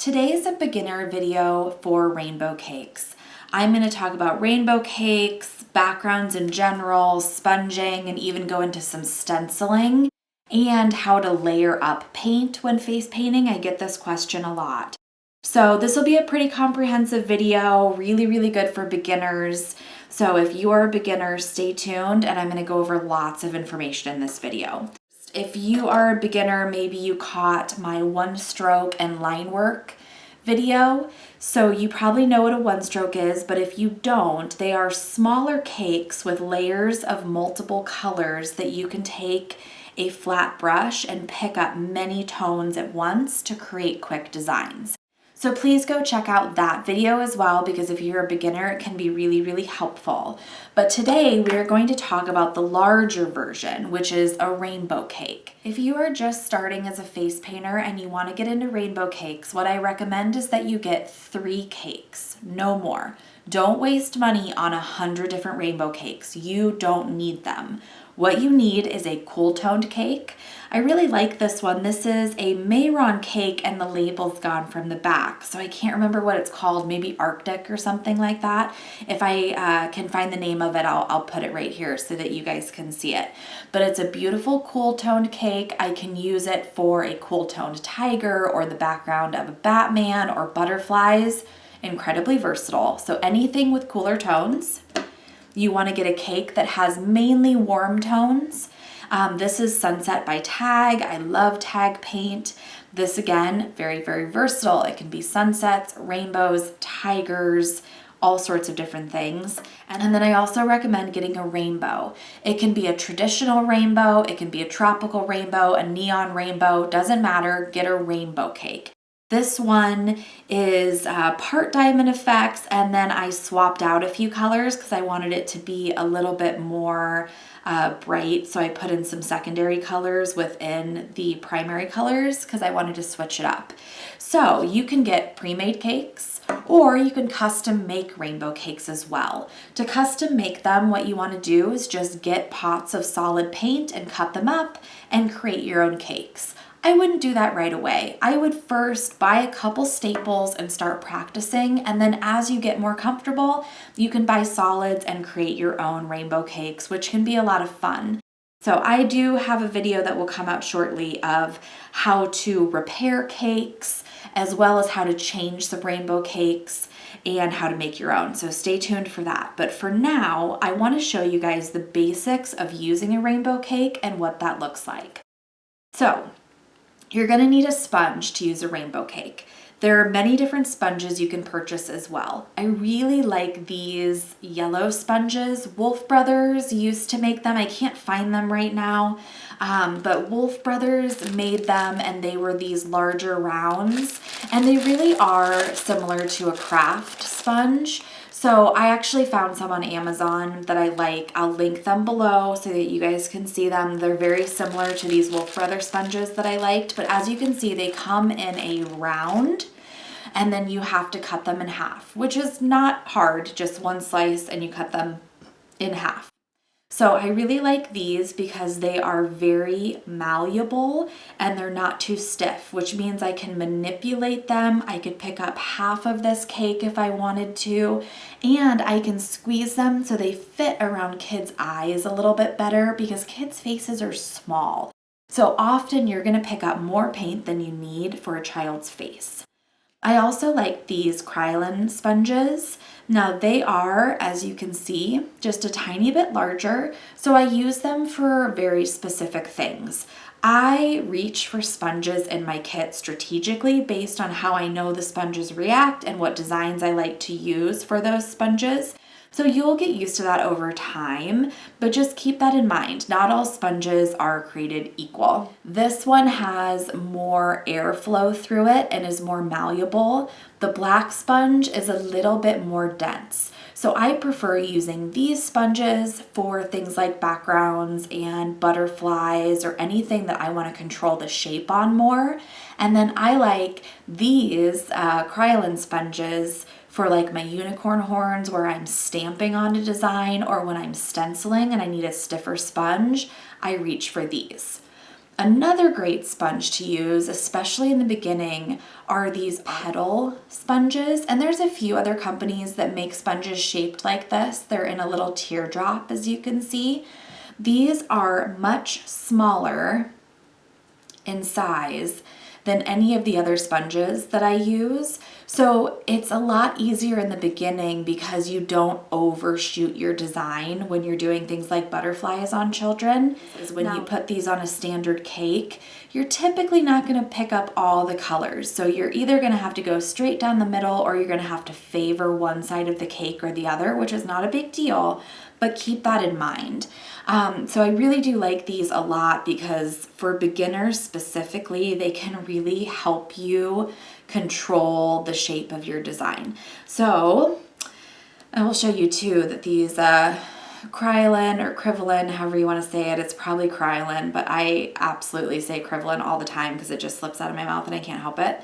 Today is a beginner video for rainbow cakes. I'm going to talk about rainbow cakes, backgrounds in general, sponging, and even go into some stenciling and how to layer up paint when face painting. I get this question a lot. So this will be a pretty comprehensive video, really good for beginners. So if you are a beginner, stay tuned, and I'm going to go over lots of information in this video. If you are a beginner, maybe you caught my one stroke and line work video, so you probably know what a one stroke is, but if you don't, they are smaller cakes with layers of multiple colors that you can take a flat brush and pick up many tones at once to create quick designs. So please go check out that video as well, because if you're a beginner, it can be really helpful. But today we are going to talk about the larger version, which is a rainbow cake. If you are just starting as a face painter and you want to get into rainbow cakes, what I recommend is that you get 3 cakes, no more. Don't waste money on 100 different rainbow cakes. You don't need them. What you need is a cool toned cake. I really like this one. This is a Mayron cake and the label's gone from the back. So I can't remember what it's called, maybe Arctic or something like that. If I can find the name of it, I'll put it right here so that you guys can see it. But it's a beautiful cool toned cake. I can use it for a cool toned tiger or the background of a Batman or butterflies. Incredibly versatile. So anything with cooler tones. You want to get a cake that has mainly warm tones. This is Sunset by Tag. I love Tag paint. This again, very versatile. It can be sunsets, rainbows, tigers, all sorts of different things. And then I also recommend getting a rainbow. It can be a traditional rainbow, it can be a tropical rainbow, a neon rainbow, doesn't matter, get a rainbow cake. This one is part diamond effects, and then I swapped out a few colors because I wanted it to be a little bit more bright. So I put in some secondary colors within the primary colors because I wanted to switch it up. So you can get pre-made cakes, or you can custom make rainbow cakes as well. To custom make them, what you want to do is just get pots of solid paint and cut them up and create your own cakes. I wouldn't do that right away. I would first buy a couple staples and start practicing, and then as you get more comfortable, you can buy solids and create your own rainbow cakes, which can be a lot of fun. So I do have a video that will come out shortly of how to repair cakes, as well as how to change some rainbow cakes and how to make your own. So stay tuned for that. But for now, I want to show you guys the basics of using a rainbow cake and what that looks like. So you're going to need a sponge to use a rainbow cake. There are many different sponges you can purchase as well. I really like these yellow sponges. Wolf Brothers used to make them. I can't find them right now, but Wolf Brothers made them, and they were these larger rounds, and they really are similar to a craft sponge. So I actually found some on Amazon that I like. I'll link them below so that you guys can see them. They're very similar to these Wolf Brother sponges that I liked, but as you can see, they come in a round, and then you have to cut them in half, which is not hard, just one slice and you cut them in half. So I really like these because they are very malleable and they're not too stiff, which means I can manipulate them. I could pick up half of this cake if I wanted to, and I can squeeze them so they fit around kids' eyes a little bit better because kids' faces are small. So often you're going to pick up more paint than you need for a child's face. I also like these Krylon sponges. Now they are, as you can see, just a tiny bit larger, so I use them for very specific things. I reach for sponges in my kit strategically based on how I know the sponges react and what designs I like to use for those sponges. So you'll get used to that over time, but just keep that in mind. Not all sponges are created equal. This one has more airflow through it and is more malleable. The black sponge is a little bit more dense. So I prefer using these sponges for things like backgrounds and butterflies or anything that I want to control the shape on more. And then I like these Krylon sponges for like my unicorn horns where I'm stamping on a design, or when I'm stenciling and I need a stiffer sponge, I reach for these. Another great sponge to use, especially in the beginning, are these petal sponges. And there's a few other companies that make sponges shaped like this. They're in a little teardrop, as you can see. These are much smaller in size than any of the other sponges that I use. So it's a lot easier in the beginning because you don't overshoot your design when you're doing things like butterflies on children. When you put these on a standard cake, you're typically not going to pick up all the colors. So you're either going to have to go straight down the middle or you're going to have to favor one side of the cake or the other, which is not a big deal, but keep that in mind. So I really do like these a lot because for beginners specifically, they can really help you control the shape of your design. So I will show you too that these Krylon or Krivlin, however you want to say it, it's probably Krylon, but I absolutely say Krivlin all the time because it just slips out of my mouth and I can't help it.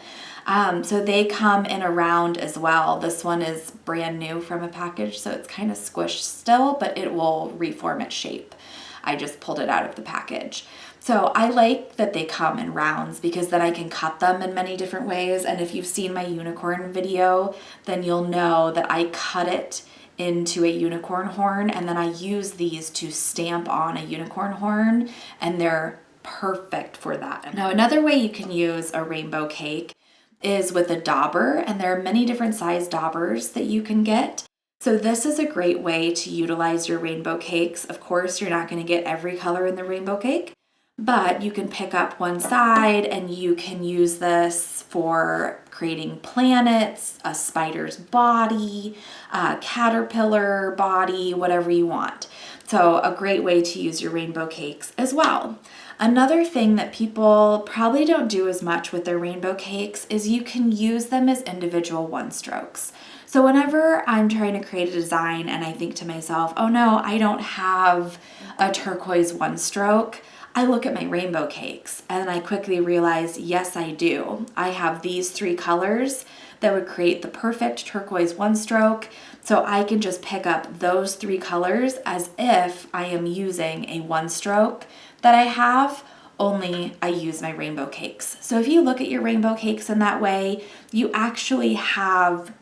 So they come in a round as well. This one is brand new from a package, so it's kind of squished still, but it will reform its shape. I just pulled it out of the package. So I like that they come in rounds because then I can cut them in many different ways. And if you've seen my unicorn video, then you'll know that I cut it into a unicorn horn and then I use these to stamp on a unicorn horn, and they're perfect for that. Now, another way you can use a rainbow cake is with a dauber, and there are many different size daubers that you can get. So this is a great way to utilize your rainbow cakes. Of course, you're not going to get every color in the rainbow cake, but you can pick up one side and you can use this for creating planets, a spider's body, a caterpillar body, whatever you want. So a great way to use your rainbow cakes as well. Another thing that people probably don't do as much with their rainbow cakes is you can use them as individual one strokes. So whenever I'm trying to create a design and I think to myself, oh no, I don't have a turquoise one stroke, I look at my rainbow cakes and I quickly realize, yes, I do. I have these 3 colors that would create the perfect turquoise one stroke. So I can just pick up those 3 colors as if I am using a one stroke that I have, only I use my rainbow cakes. So if you look at your rainbow cakes in that way, you actually have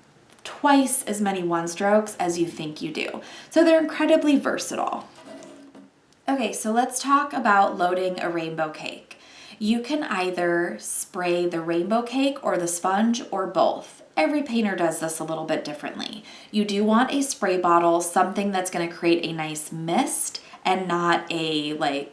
twice as many one strokes as you think you do. So they're incredibly versatile. Okay, so let's talk about loading a rainbow cake. You can either spray the rainbow cake or the sponge or both. Every painter does this a little bit differently. You do want a spray bottle, something that's going to create a nice mist and not a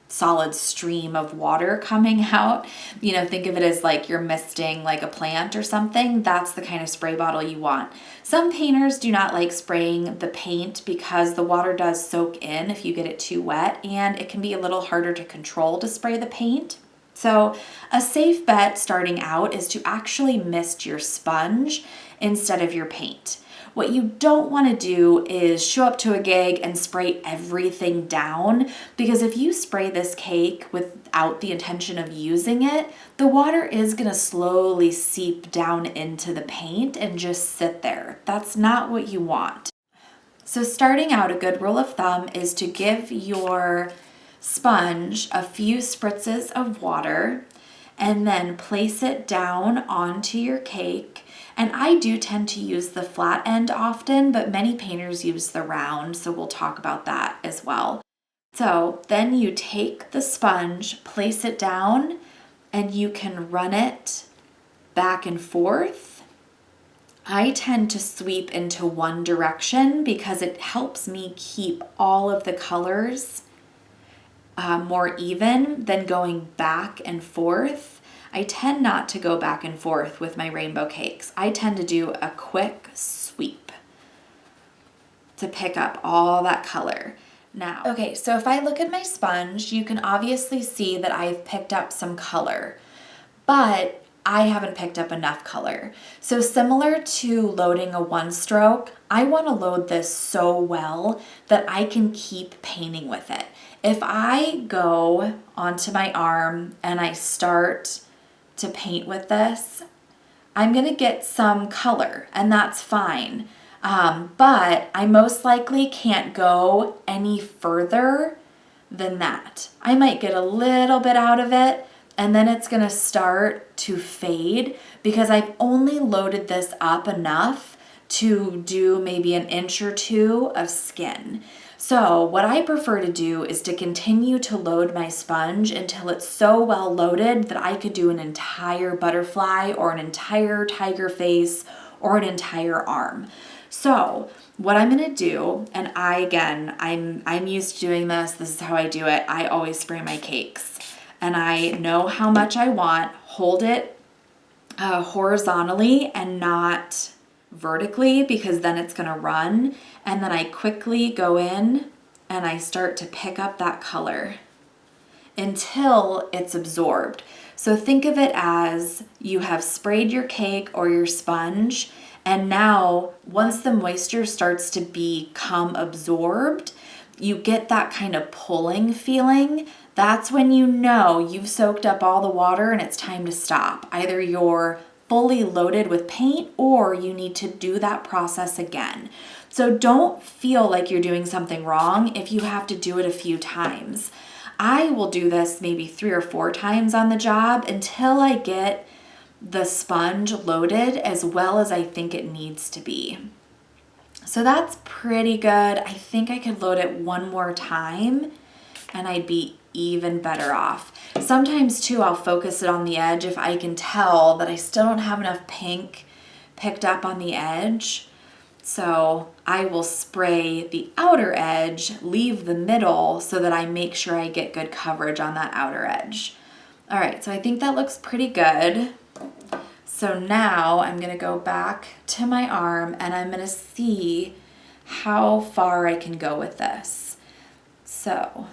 solid stream of water coming out. You know, think of it as like you're misting like a plant or something. That's the kind of spray bottle you want. Some painters do not like spraying the paint because the water does soak in if you get it too wet, and it can be a little harder to control to spray the paint. So a safe bet starting out is to actually mist your sponge instead of your paint. What you don't want to do is show up to a gig and spray everything down, because if you spray this cake without the intention of using it, the water is going to slowly seep down into the paint and just sit there. That's not what you want. So starting out, a good rule of thumb is to give your sponge a few spritzes of water and then place it down onto your cake. And I do tend to use the flat end often, but many painters use the round, so we'll talk about that as well. So then you take the sponge, place it down, and you can run it back and forth. I tend to sweep into one direction because it helps me keep all of the colors more even than going back and forth. I tend not to go back and forth with my rainbow cakes. I tend to do a quick sweep to pick up all that color. Now, okay, so if I look at my sponge, you can obviously see that I've picked up some color, but I haven't picked up enough color. So similar to loading a one stroke, I want to load this so well that I can keep painting with it. If I go onto my arm and I start to paint with this, I'm going to get some color, and that's fine. But I most likely can't go any further than that. I might get a little bit out of it, and then it's gonna start to fade because I've only loaded this up enough to do maybe an inch or two of skin. So what I prefer to do is to continue to load my sponge until it's so well loaded that I could do an entire butterfly or an entire tiger face or an entire arm. So what I'm gonna do, and I'm used to doing this. This is how I do it. I always spray my cakes, and I know how much I want. Hold it horizontally and not vertically, because then it's gonna run. And then I quickly go in and I start to pick up that color until it's absorbed. So think of it as you have sprayed your cake or your sponge, and now once the moisture starts to become absorbed, you get that kind of pulling feeling. That's when you know you've soaked up all the water and it's time to stop. Either you're fully loaded with paint or you need to do that process again. So don't feel like you're doing something wrong if you have to do it a few times. I will do this maybe 3 or 4 times on the job until I get the sponge loaded as well as I think it needs to be. So that's pretty good. I think I could load it one more time and I'd be even better off. Sometimes too, I'll focus it on the edge if I can tell that I still don't have enough pink picked up on the edge. So I will spray the outer edge, leave the middle so that I make sure I get good coverage on that outer edge. All right, so I think that looks pretty good. So now I'm gonna go back to my arm and I'm gonna see how far I can go with this. So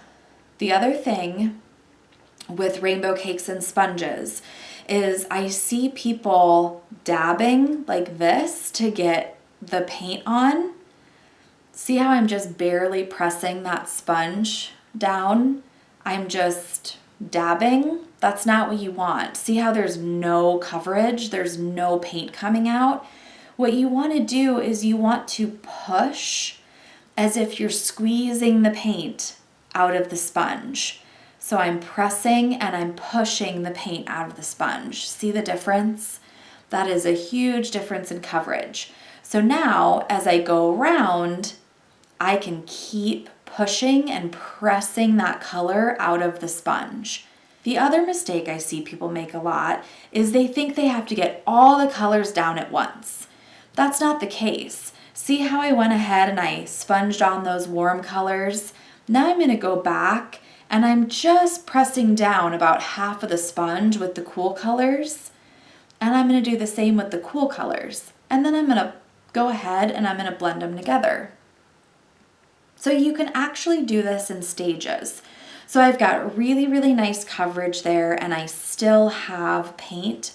the other thing with rainbow cakes and sponges is I see people dabbing like this to get the paint on. See how I'm just barely pressing that sponge down? I'm just dabbing. That's not what you want. See how there's no coverage? There's no paint coming out? What you want to do is you want to push as if you're squeezing the paint out of the sponge. So I'm pressing and I'm pushing the paint out of the sponge. See the difference? That is a huge difference in coverage. So now as I go around, I can keep pushing and pressing that color out of the sponge. The other mistake I see people make a lot is they think they have to get all the colors down at once. That's not the case. See how I went ahead and I sponged on those warm colors? Now I'm going to go back and I'm just pressing down about half of the sponge with the cool colors. And I'm going to do the same with the cool colors. And then I'm going to go ahead and I'm going to blend them together. So you can actually do this in stages. So I've got really, really nice coverage there and I still have paint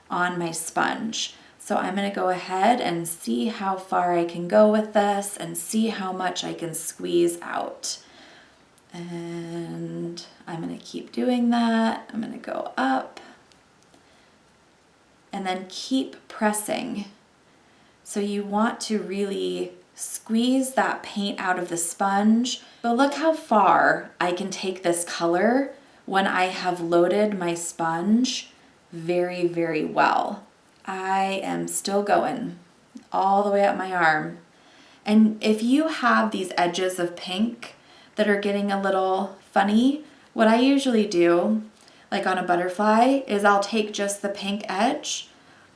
on my sponge. So I'm going to go ahead and see how far I can go with this and see how much I can squeeze out. And I'm going to keep doing that. I'm going to go up and then keep pressing. So you want to really squeeze that paint out of the sponge. But look how far I can take this color when I have loaded my sponge very, very well. I am still going all the way up my arm. And if you have these edges of pink that are getting a little funny, what I usually do, like on a butterfly, is I'll take just the pink edge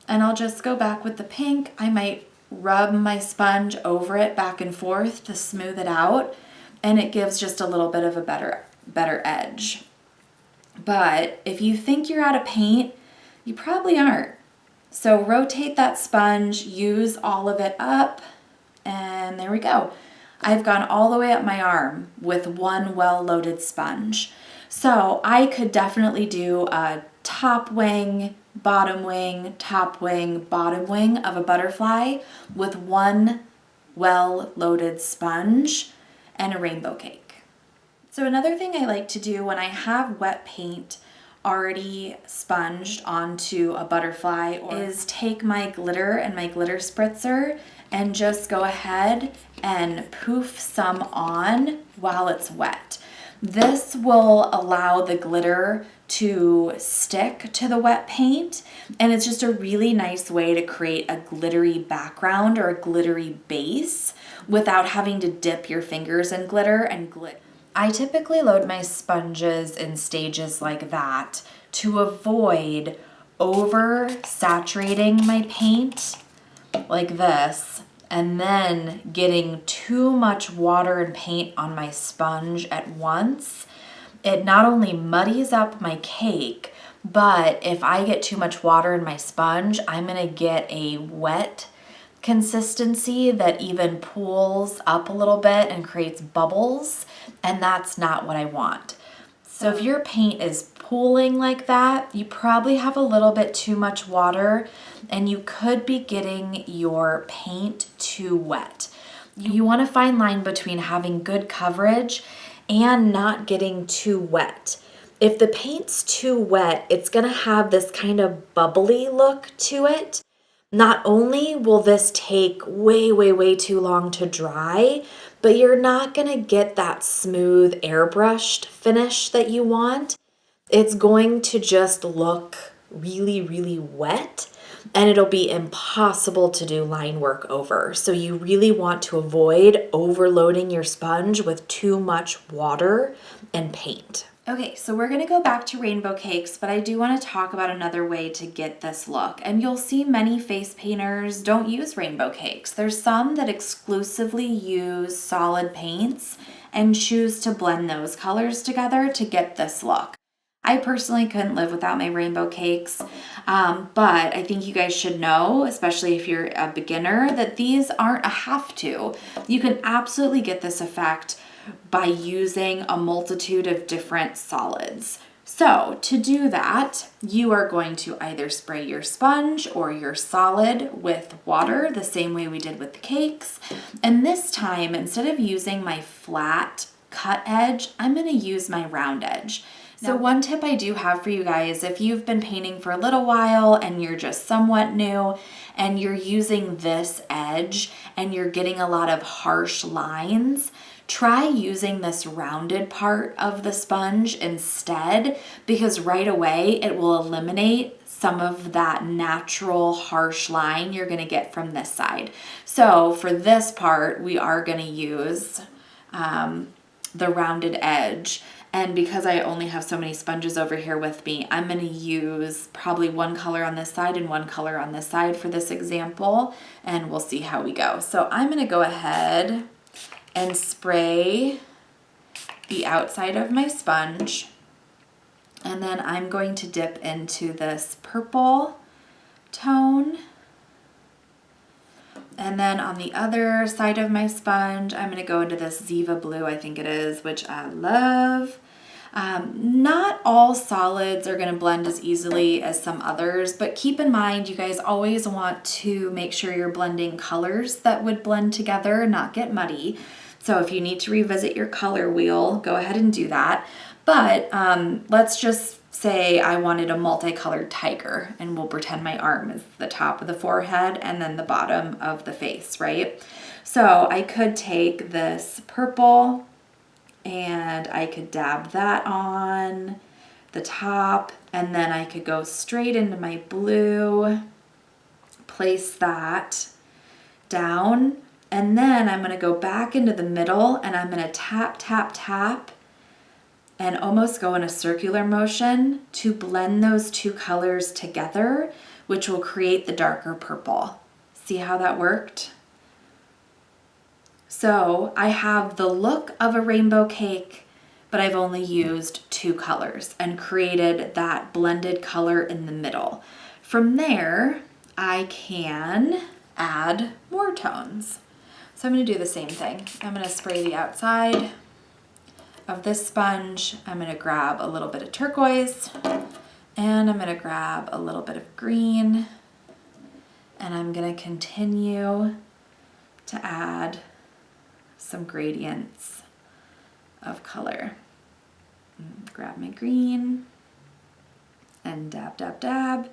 and I'll just go back with the pink. I might rub my sponge over it back and forth to smooth it out, and it gives just a little bit of a better edge. But if you think you're out of paint, you probably aren't. So rotate that sponge, use all of it up, and there we go. I've gone all the way up my arm with one well-loaded sponge. So I could definitely do a top wing, bottom wing, top wing, bottom wing of a butterfly with one well-loaded sponge and a rainbow cake. So another thing I like to do when I have wet paint already sponged onto a butterfly is take my glitter and my glitter spritzer and just go ahead and poof some on while it's wet. This will allow the glitter to stick to the wet paint, and it's just a really nice way to create a glittery background or a glittery base without having to dip your fingers in glitter and glit. I typically load my sponges in stages like that to avoid over saturating my paint like this and then getting too much water and paint on my sponge at once. It not only muddies up my cake, but if I get too much water in my sponge, I'm gonna get a wet consistency that even pools up a little bit and creates bubbles, and that's not what I want. So if your paint is pooling like that, you probably have a little bit too much water and you could be getting your paint too wet. You want a fine line between having good coverage and not getting too wet. If the paint's too wet, it's gonna have this kind of bubbly look to it. Not only will this take way too long to dry, but you're not gonna get that smooth airbrushed finish that you want. It's going to just look really wet, and it'll be impossible to do line work over. So you really want to avoid overloading your sponge with too much water and paint. Okay, so we're gonna go back to rainbow cakes, but I do wanna talk about another way to get this look. And you'll see many face painters don't use rainbow cakes. There's some that exclusively use solid paints and choose to blend those colors together to get this look. I personally couldn't live without my rainbow cakes, but I think you guys should know, especially if you're a beginner, that these aren't a have to. You can absolutely get this effect by using a multitude of different solids. So to do that, you are going to either spray your sponge or your solid with water, the same way we did with the cakes. And this time, instead of using my flat cut edge, I'm gonna use my round edge. So one tip I do have for you guys, if you've been painting for a little while and you're just somewhat new and you're using this edge and you're getting a lot of harsh lines, try using this rounded part of the sponge instead, because right away it will eliminate some of that natural harsh line you're gonna get from this side. So for this part, we are gonna use the rounded edge. And because I only have so many sponges over here with me, I'm gonna use probably one color on this side and one color on this side for this example, and we'll see how we go. So I'm gonna go ahead and spray the outside of my sponge, and then I'm going to dip into this purple tone. And then on the other side of my sponge, I'm gonna go into this Ziva blue, I think it is, which I love. Not all solids are gonna blend as easily as some others, but keep in mind, you guys always want to make sure you're blending colors that would blend together and not get muddy. So if you need to revisit your color wheel, go ahead and do that. But let's just say I wanted a multicolored tiger, and we'll pretend my arm is the top of the forehead and then the bottom of the face, right? So I could take this purple and I could dab that on the top, and then I could go straight into my blue, place that down, and then I'm gonna go back into the middle and I'm gonna tap, and almost go in a circular motion to blend those two colors together, which will create the darker purple. See how that worked? So I have the look of a rainbow cake, but I've only used two colors and created that blended color in the middle. From there, I can add more tones. So I'm gonna do the same thing. I'm gonna spray the outside of this sponge. I'm gonna grab a little bit of turquoise, and I'm gonna grab a little bit of green, and I'm gonna continue to add some gradients of color. Grab my green and dab,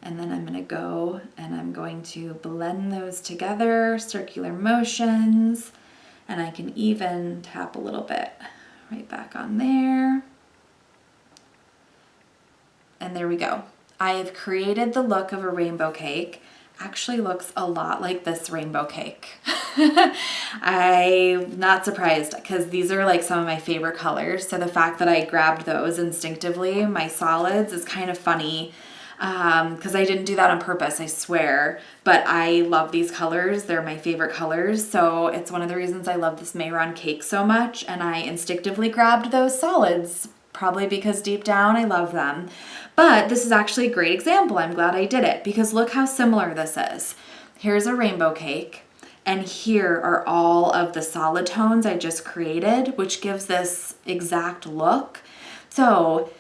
and then I'm gonna go and I'm going to blend those together, circular motions, and I can even tap a little bit right back on there. And there we go. I have created the look of a rainbow cake. Actually looks a lot like this rainbow cake. I'm not surprised because these are like some of my favorite colors. So the fact that I grabbed those instinctively, my solids, is kind of funny because I didn't do that on purpose, I swear. But I love these colors. They're my favorite colors. So it's one of the reasons I love this Mayron cake so much. And I instinctively grabbed those solids, probably because deep down I love them. But this is actually a great example. I'm glad I did it because look how similar this is. Here's a rainbow cake, and here are all of the solid tones I just created, which gives this exact look. So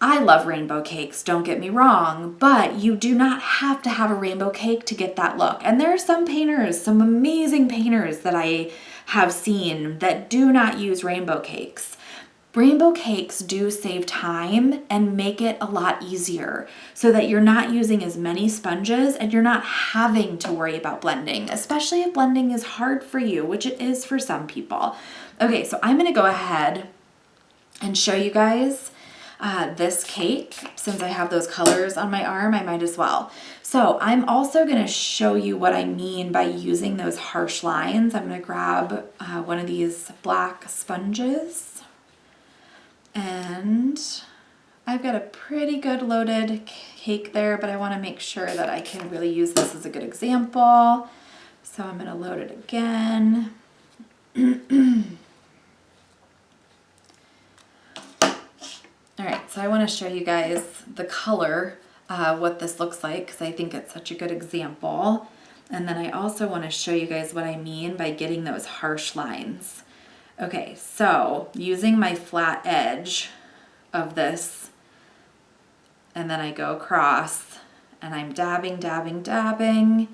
I love rainbow cakes, don't get me wrong, but you do not have to have a rainbow cake to get that look. And there are some painters, some amazing painters that I have seen that do not use rainbow cakes. Rainbow cakes do save time and make it a lot easier so that you're not using as many sponges and you're not having to worry about blending, especially if blending is hard for you, which it is for some people. Okay, so I'm gonna go ahead and show you guys this cake. Since I have those colors on my arm, I might as well. So I'm also gonna show you what I mean by using those harsh lines. I'm gonna grab one of these black sponges. And I've got a pretty good loaded cake there, but I want to make sure that I can really use this as a good example. So I'm going to load it again. All right, so I want to show you guys the color, what this looks like, because I think it's such a good example. And then I also want to show you guys what I mean by getting those harsh lines. Okay, so using my flat edge of this, and then I go across, and I'm dabbing, dabbing, dabbing.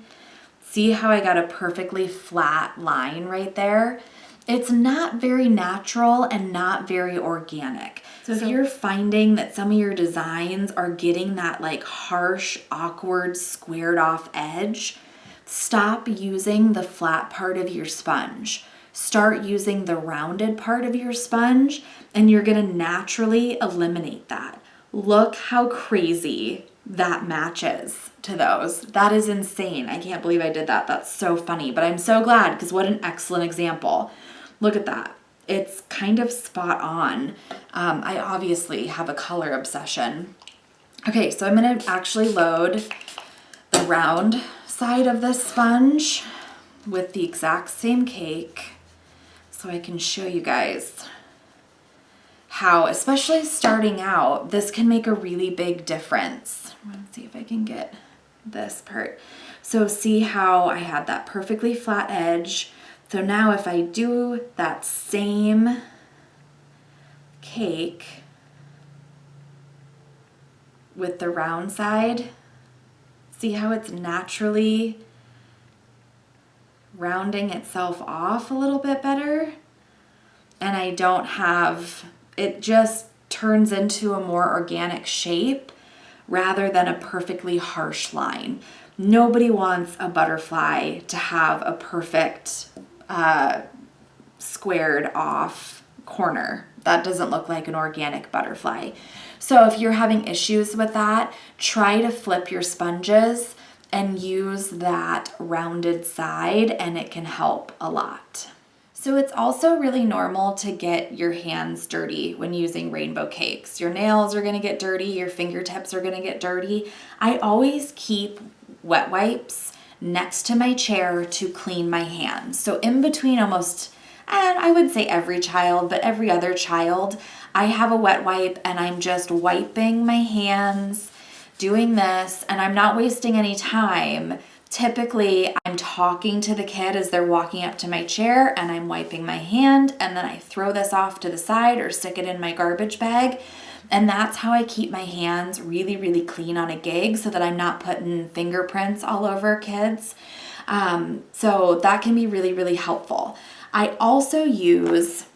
See how I got a perfectly flat line right there? It's not very natural and not very organic. So if you're finding that some of your designs are getting that like harsh, awkward, squared off edge, stop using the flat part of your sponge. Start using the rounded part of your sponge and you're gonna naturally eliminate that. Look how crazy that matches to those. That is insane. I can't believe I did that. That's so funny, but I'm so glad because what an excellent example. Look at that. It's kind of spot on. I obviously have a color obsession. Okay, so I'm gonna actually load the round side of this sponge with the exact same cake so I can show you guys how, especially starting out, this can make a really big difference. Let's see if I can get this part. So see how I had that perfectly flat edge. So now if I do that same cake with the round side, see how it's naturally rounding itself off a little bit better? And I don't have, it just turns into a more organic shape rather than a perfectly harsh line. Nobody wants a butterfly to have a perfect squared off corner. That doesn't look like an organic butterfly. So if you're having issues with that, try to flip your sponges and use that rounded side and it can help a lot. So it's also really normal to get your hands dirty when using rainbow cakes. Your nails are gonna get dirty, your fingertips are gonna get dirty. I always keep wet wipes next to my chair to clean my hands. So in between almost, I would say every child, but every other child, I have a wet wipe and I'm just wiping my hands, doing this, and I'm not wasting any time. Typically, I'm talking to the kid as they're walking up to my chair and I'm wiping my hand and then I throw this off to the side or stick it in my garbage bag. And that's how I keep my hands really, really clean on a gig so that I'm not putting fingerprints all over kids. So that can be really, really helpful. I also use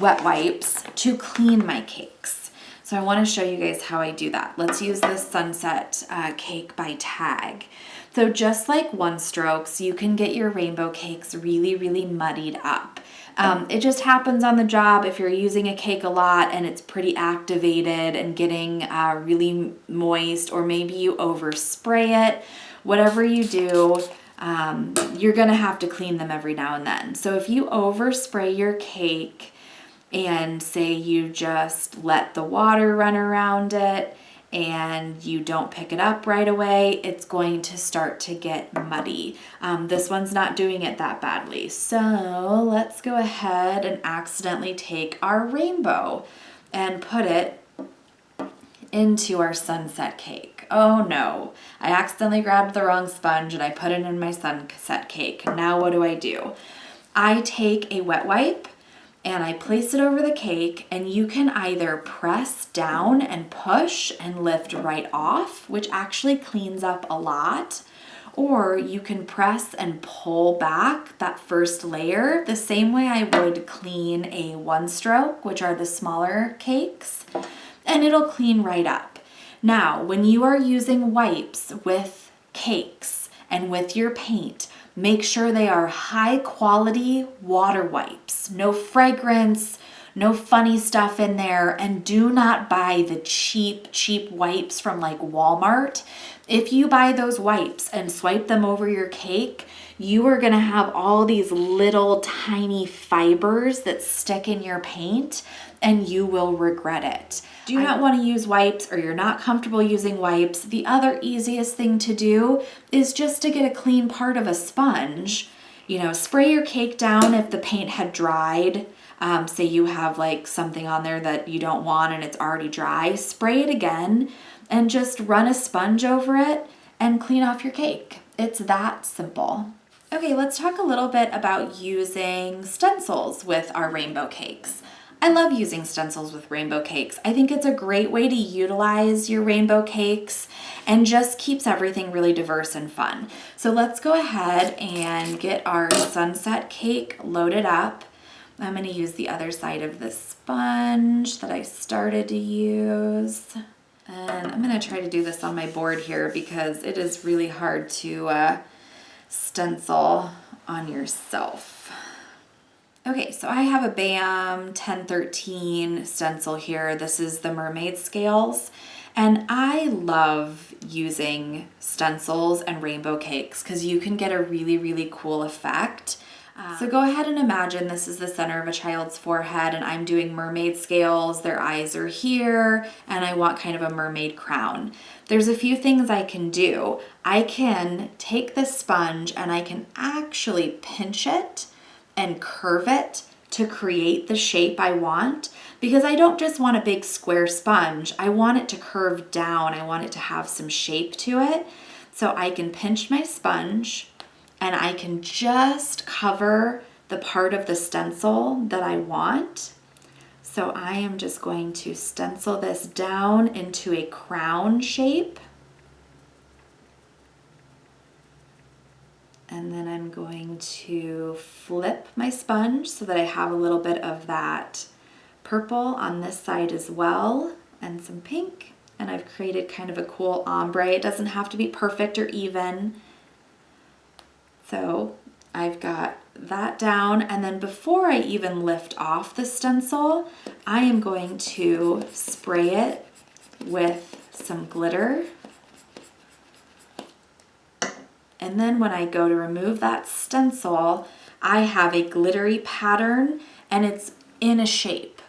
wet wipes to clean my cakes. So I want to show you guys how I do that. Let's use this sunset cake by Tag. So just like one strokes, you can get your rainbow cakes really, really muddied up. It just happens on the job if you're using a cake a lot and it's pretty activated and getting really moist, or maybe you overspray it. Whatever you do, you're gonna have to clean them every now and then. So if you overspray your cake and say you just let the water run around it and you don't pick it up right away, it's going to start to get muddy. This one's not doing it that badly. So let's go ahead and accidentally take our rainbow and put it into our sunset cake. Oh no, I accidentally grabbed the wrong sponge and I put it in my sunset cake. Now what do? I take a wet wipe and I place it over the cake, and you can either press down and push and lift right off, which actually cleans up a lot, or you can press and pull back that first layer the same way I would clean a one stroke, which are the smaller cakes, and it'll clean right up. Now, when you are using wipes with cakes and with your paint, make sure they are high quality water wipes. No fragrance, no funny stuff in there, and do not buy the cheap wipes from like Walmart. If you buy those wipes and swipe them over your cake, you are gonna have all these little tiny fibers that stick in your paint and you will regret it. Do not want to use wipes, or you're not comfortable using wipes, the other easiest thing to do is just to get a clean part of a sponge. You know, spray your cake down if the paint had dried. Say you have like something on there that you don't want and it's already dry, spray it again and just run a sponge over it and clean off your cake. It's that simple. Okay, let's talk a little bit about using stencils with our rainbow cakes. I love using stencils with rainbow cakes. I think it's a great way to utilize your rainbow cakes and just keeps everything really diverse and fun. So let's go ahead and get our sunset cake loaded up. I'm going to use the other side of the sponge that I started to use. And I'm going to try to do this on my board here because it is really hard to stencil on yourself. Okay, so I have a BAM 1013 stencil here. This is the mermaid scales. And I love using stencils and rainbow cakes because you can get a really, really cool effect. So go ahead and imagine this is the center of a child's forehead and I'm doing mermaid scales. Their eyes are here and I want kind of a mermaid crown. There's a few things I can do. I can take this sponge and I can actually pinch it and curve it to create the shape I want, because I don't just want a big square sponge. I want it to curve down. I want it to have some shape to it. So I can pinch my sponge and I can just cover the part of the stencil that I want. So I am just going to stencil this down into a crown shape. And then I'm going to flip my sponge so that I have a little bit of that purple on this side as well, and some pink. And I've created kind of a cool ombre. It doesn't have to be perfect or even. So I've got that down. And then before I even lift off the stencil, I am going to spray it with some glitter. And then when I go to remove that stencil, I have a glittery pattern and it's in a shape.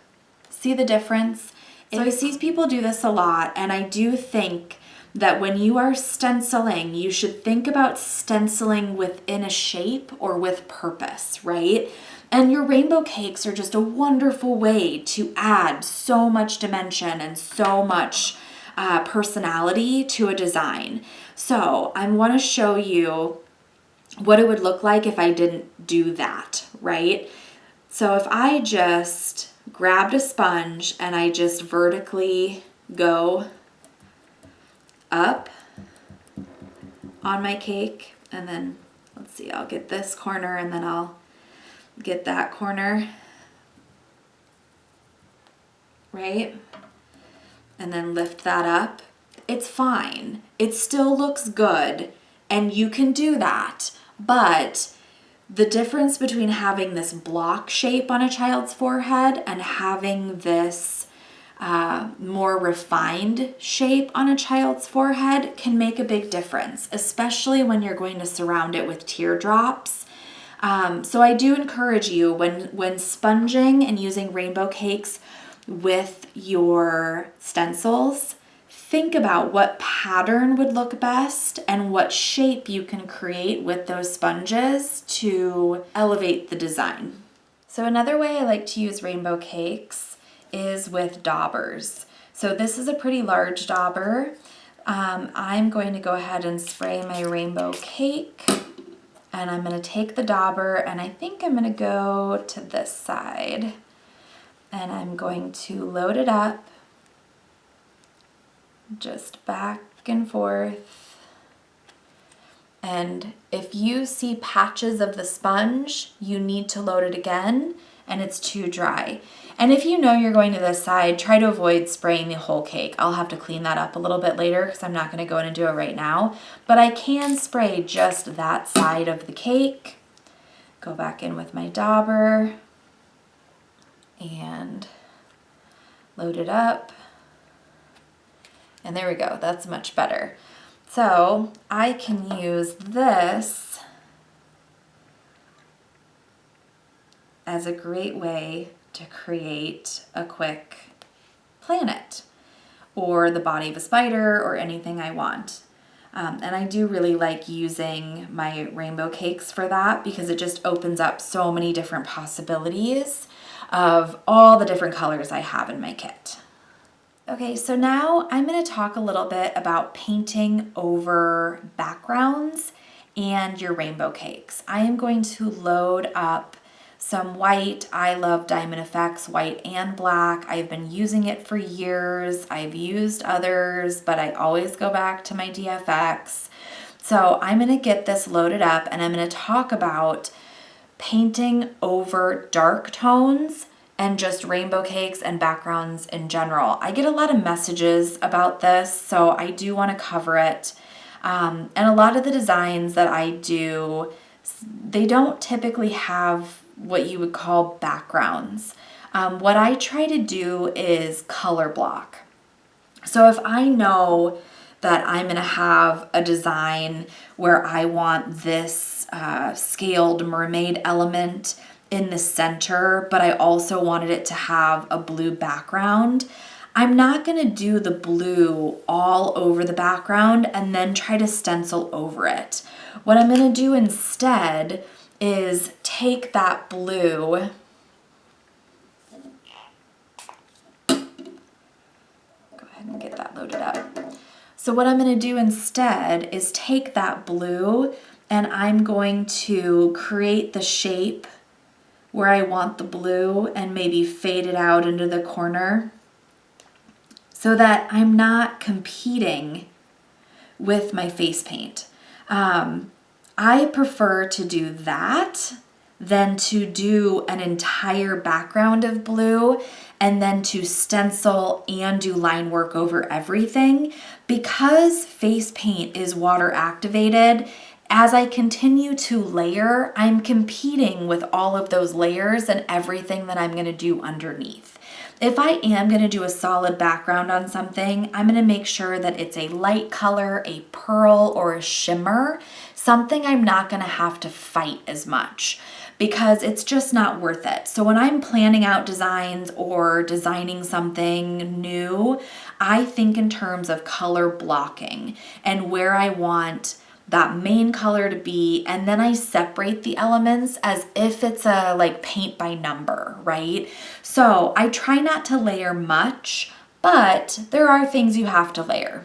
See the difference? So I see people do this a lot, and I do think that when you are stenciling, you should think about stenciling within a shape or with purpose, right? And your rainbow cakes are just a wonderful way to add so much dimension and so much personality to a design. So I want to show you what it would look like if I didn't do that, right? So if I just grabbed a sponge and I just vertically go up on my cake, and then let's see, I'll get this corner and then I'll get that corner, right? And then lift that up. It's fine. It still looks good And you can do that, but the difference between having this block shape on a child's forehead and having this more refined shape on a child's forehead can make a big difference, especially when you're going to surround it with teardrops. So I do encourage you when sponging and using rainbow cakes with your stencils, think about what pattern would look best and what shape you can create with those sponges to elevate the design. So another way I like to use rainbow cakes is with daubers. So this is a pretty large dauber. I'm going to go ahead and spray my rainbow cake, and I'm going to take the dauber, and I think I'm going to go to this side, and I'm going to load it up just back and forth. And if you see patches of the sponge, you need to load it again and it's too dry. And if you know you're going to this side, try to avoid spraying the whole cake. I'll have to clean that up a little bit later because I'm not going to go in and do it right now. But I can spray just that side of the cake. Go back in with my dauber and load it up. And there we go, that's much better. So I can use this as a great way to create a quick planet or the body of a spider or anything I want. And I do really like using my rainbow cakes for that because it just opens up so many different possibilities of all the different colors I have in my kit. Okay, so now I'm going to talk a little bit about painting over backgrounds and your rainbow cakes. I am going to load up some white. I love Diamond Effects white and black. I've been using it for years. I've used others, but I always go back to my DFX. So I'm going to get this loaded up and I'm going to talk about painting over dark tones and just rainbow cakes and backgrounds in general. I get a lot of messages about this, so I do want to cover it. And a lot of the designs that I do, they don't typically have what you would call backgrounds. What I try to do is color block. So if I know that I'm going to have a design where I want this scaled mermaid element in the center, but I also wanted it to have a blue background, I'm not going to do the blue all over the background and then try to stencil over it. What I'm going to do instead is take that blue, go ahead and get that loaded up. So what I'm going to do instead is take that blue and I'm going to create the shape where I want the blue and maybe fade it out into the corner so that I'm not competing with my face paint. I prefer to do that than to do an entire background of blue and then to stencil and do line work over everything. Because face paint is water activated, as I continue to layer, I'm competing with all of those layers and everything that I'm going to do underneath. If I am going to do a solid background on something, I'm going to make sure that it's a light color, a pearl, or a shimmer, something I'm not going to have to fight as much because it's just not worth it. So when I'm planning out designs or designing something new, I think in terms of color blocking and where I want that main color to be, and then I separate the elements as if it's a like paint by number, right? So I try not to layer much, but there are things you have to layer.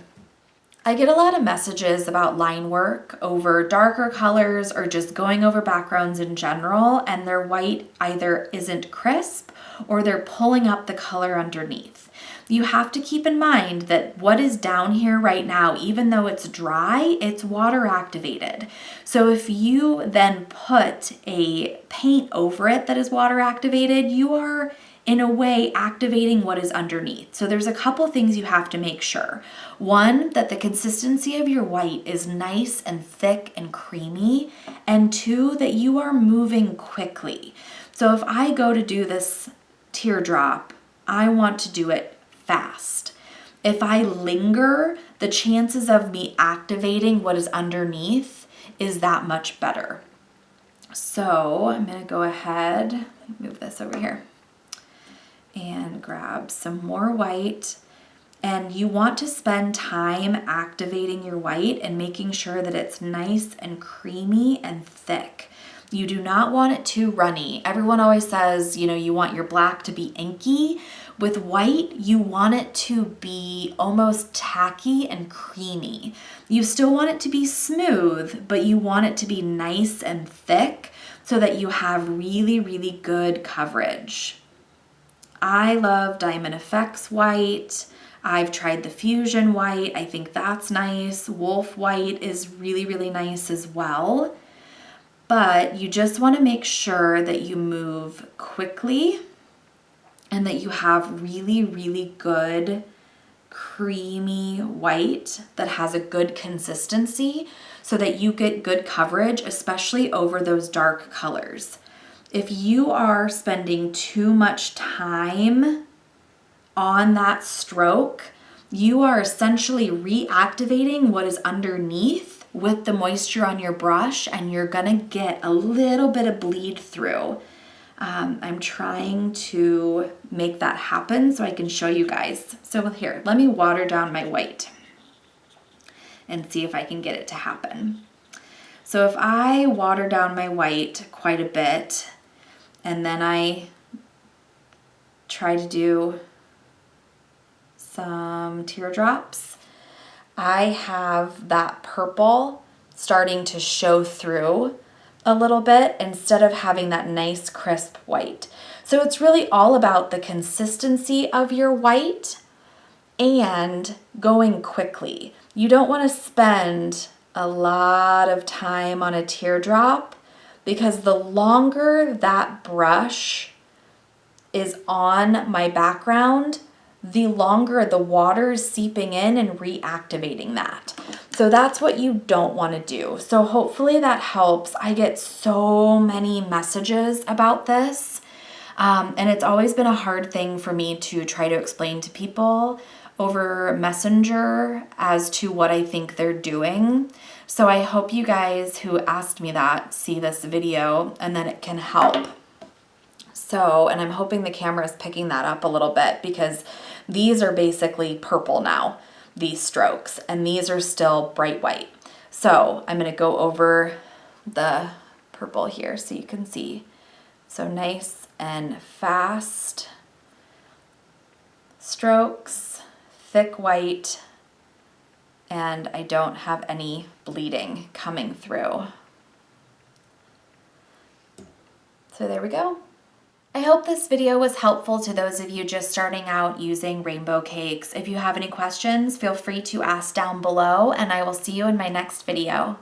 I get a lot of messages about line work over darker colors or just going over backgrounds in general, and their white either isn't crisp or they're pulling up the color underneath. You have to keep in mind that what is down here right now, even though it's dry, it's water activated. So if you then put a paint over it that is water activated, you are in a way activating what is underneath. So there's a couple things you have to make sure. One, that the consistency of your white is nice and thick and creamy. And two, that you are moving quickly. So if I go to do this teardrop, I want to do it fast. If I linger, the chances of me activating what is underneath is that much better. So I'm going to go ahead, move this over here, and grab some more white. And you want to spend time activating your white and making sure that it's nice and creamy and thick. You do not want it too runny. Everyone always says, you want your black to be inky. With white, you want it to be almost tacky and creamy. You still want it to be smooth, but you want it to be nice and thick so that you have really, really good coverage. I love Diamond Effects white. I've tried the Fusion white. I think that's nice. Wolf white is really, really nice as well. But you just want to make sure that you move quickly and that you have really, really good creamy white that has a good consistency so that you get good coverage, especially over those dark colors. If you are spending too much time on that stroke, you are essentially reactivating what is underneath with the moisture on your brush, and you're gonna get a little bit of bleed through. I'm trying to make that happen so I can show you guys. So here, let me water down my white and see if I can get it to happen. So if I water down my white quite a bit, and then I try to do some teardrops, I have that purple starting to show through a little bit instead of having that nice crisp white. So it's really all about the consistency of your white and going quickly. You don't want to spend a lot of time on a teardrop because the longer that brush is on my background, the longer the water is seeping in and reactivating that. So that's what you don't want to do. So hopefully that helps. I get so many messages about this. And it's always been a hard thing for me to try to explain to people over Messenger as to what I think they're doing. So I hope you guys who asked me that see this video and that it can help. So, and I'm hoping the camera is picking that up a little bit because these are basically purple now, these strokes, and these are still bright white. So I'm going to go over the purple here so you can see. So nice and fast strokes, thick white, and I don't have any bleeding coming through. So there we go. I hope this video was helpful to those of you just starting out using rainbow cakes. If you have any questions, feel free to ask down below, and I will see you in my next video.